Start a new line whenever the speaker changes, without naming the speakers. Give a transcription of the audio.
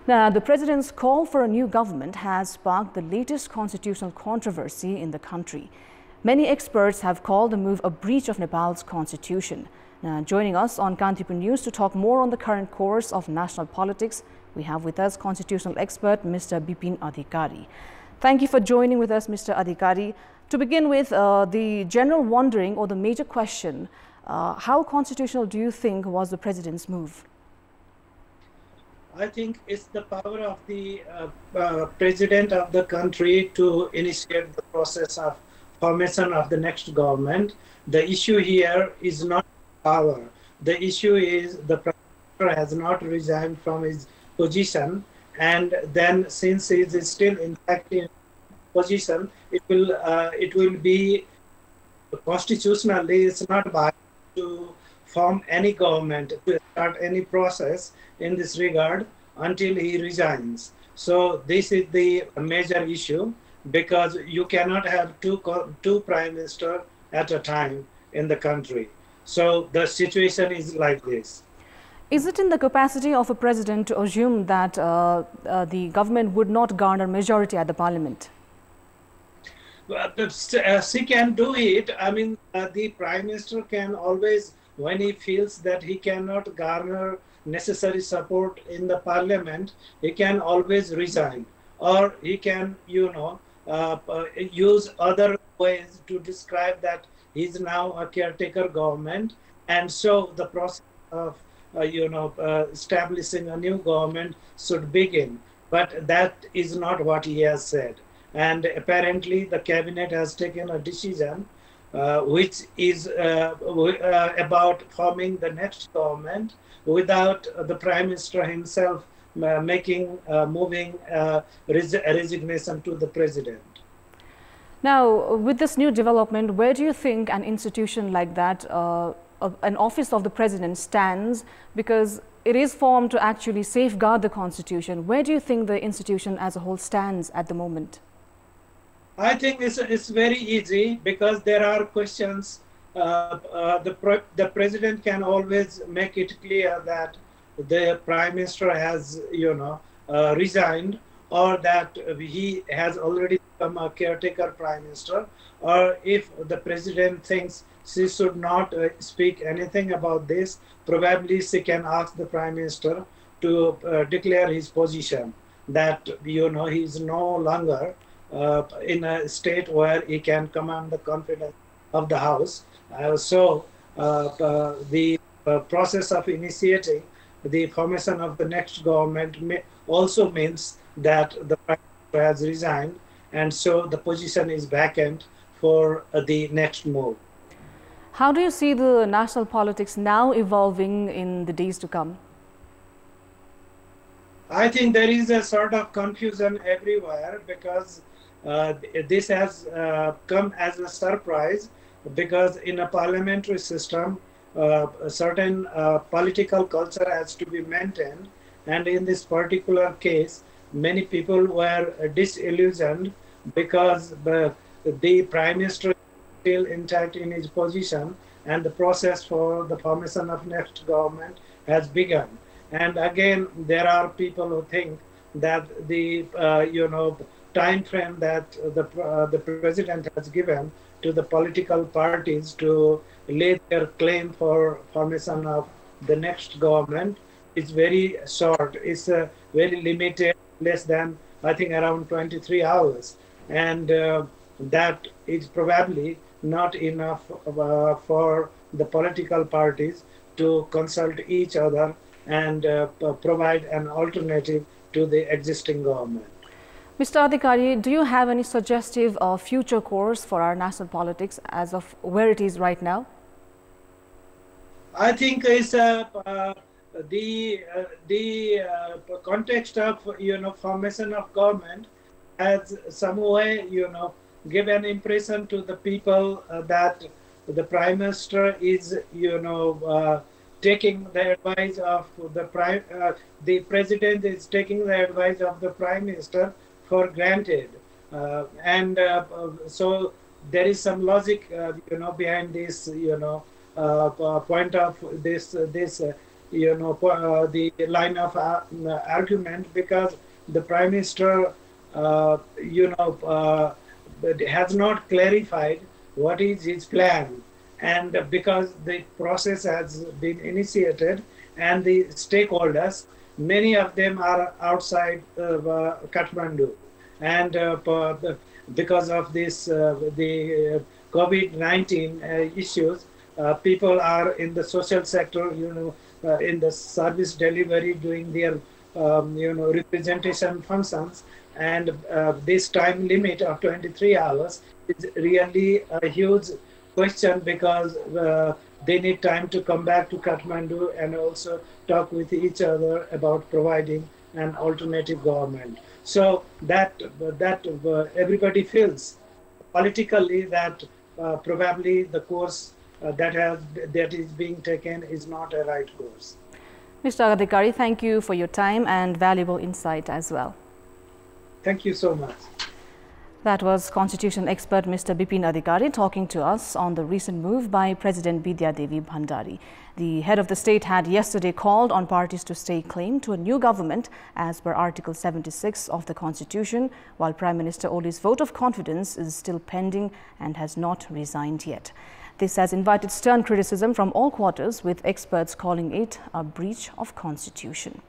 Now, the president's call for a new government has sparked the latest constitutional controversy in the country. Many experts have called the move a breach of Nepal's constitution. Now, joining us on Kantipur News to talk more on the current course of national politics, we have with us constitutional expert Mr. Bipin Adhikari. Thank you for joining with us, Mr. Adhikari. To begin with, the general wondering or the major question, how constitutional do you think was the president's move?
I think it's the power of the president of the country to initiate the process of formation of the next government. The issue here is not power. The issue is the president has not resigned from his position, and then since he is still intact in position, it will be constitutionally it's not viable to form any government, to start any process in this regard until he resigns. So this is the major issue, because you cannot have two prime ministers at a time in the country. So the situation is like this.
Is it in the capacity of a president to assume that the government would not garner majority at the parliament?
Well, she can do it. I mean, the prime minister can always, when he feels that he cannot garner necessary support in the parliament, he can always resign, or he can, use other ways to describe that he is now a caretaker government, and so the process of establishing a new government should begin. But that is not what he has said, and apparently the cabinet has taken a decision which is about forming the next government without the prime minister himself moving resignation to the president.
Now, with this new development, where do you think an institution like that, an office of the president, stands? Because it is formed to actually safeguard the constitution. Where do you think the institution as a whole stands at the moment?
I think it's very easy, because there are questions. The president can always make it clear that the prime minister has, resigned, or that he has already become a caretaker prime minister, or if the president thinks she should not speak anything about this, probably she can ask the prime minister to declare his position that, he is no longer in a state where he can command the confidence of the House. So the process of initiating the formation of the next government also means that the prime minister has resigned, and so the position is vacant for the next move.
How do you see the national politics now evolving in the days to come?
I think there is a sort of confusion everywhere, because this has come as a surprise, because in a parliamentary system, a certain political culture has to be maintained, and in this particular case, many people were disillusioned because the prime minister is still intact in his position, and the process for the formation of next government has begun. And again, there are people who think that the time frame that the president has given to the political parties to lay their claim for formation of the next government is very short. It's very limited, less than, I think, around 23 hours. And that is probably not enough for the political parties to consult each other and provide an alternative to the existing government.
Mr. Adhikari, do you have any suggestive future course for our national politics as of where it is right now?
I think it's the context of formation of government has some way give an impression to the people that the prime minister is taking the advice of the president is taking the advice of the prime minister for granted, so there is some logic behind this point of this the line of argument, because the Prime Minister, has not clarified what is his plan, and because the process has been initiated and the stakeholders, many of them are outside Kathmandu, and because of this the COVID-19 issues, people are in the social sector, in the service delivery, doing their representation functions, and this time limit of 23 hours is really a huge question, because they need time to come back to Kathmandu and also talk with each other about providing an alternative government. So that everybody feels politically that probably the course that is being taken is not a right course.
Mr. Adhikari, thank you for your time and valuable insight as well.
Thank you so much.
That was constitutional expert Mr. Bipin Adhikari talking to us on the recent move by President Bidhya Devi Bhandari. The head of the state had yesterday called on parties to stake claim to a new government as per Article 76 of the Constitution, while Prime Minister Oli's vote of confidence is still pending and has not resigned yet. This has invited stern criticism from all quarters, with experts calling it a breach of constitution.